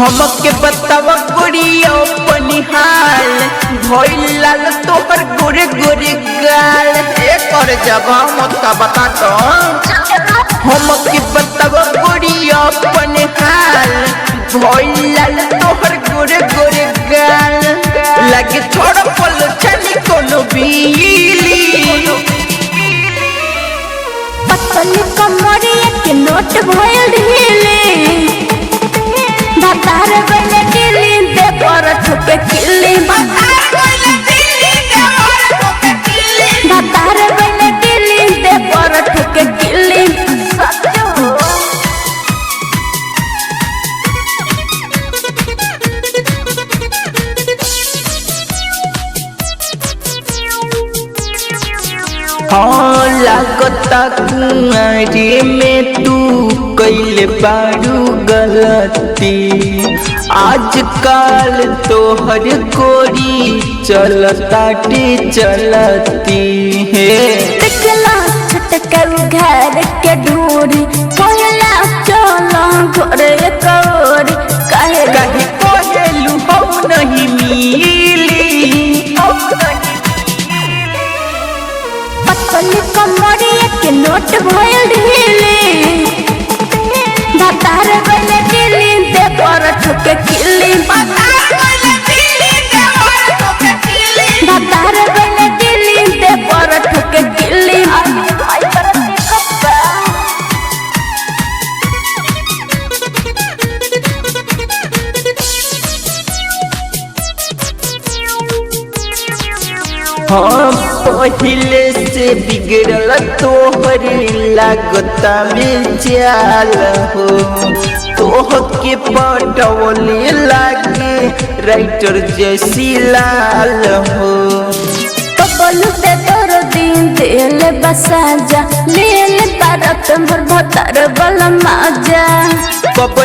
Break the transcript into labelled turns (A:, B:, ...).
A: हमके बतावा गोरिया पनिहाल भइल लाल तोहर गोरे गोरे गाल कर जगह मत बता तो हमके बतावा गोरिया पनिहाल भइल लाल तोहर गोरे गोरे गाल लगे थोड़ा पल चली कोनो बीली
B: पतली कमरिया के नोट भइल ढीली बातार बने दिल्ली दे पर ठोके किल्ली बातार बने दिल्ली दे पर ठोके किल्ली
A: हाँ लागता कुंवारे में तू कैले बारू गलती आजकल तोहर गोरी चलती है
B: देखला छटके घर के ढूंढी कहला चलो घरे कौरी कहे
A: कहीं कहलू हम नहीं मिली
B: पतली कमरिया के नोट भइल ढीली बातार बने दिल्ली दे पर ठोके किल्ली बातार बने दिल्ली दे पर ठोके किल्ली
A: हाँ पहले से बिगड़ल तोहर लागता में जाल हो तोह के पटवले लागे राइटर जैसी लाल हो
B: बोलू ते तोर दिन दिल बसा जा ले भारत भर भतर बल माजा
A: कब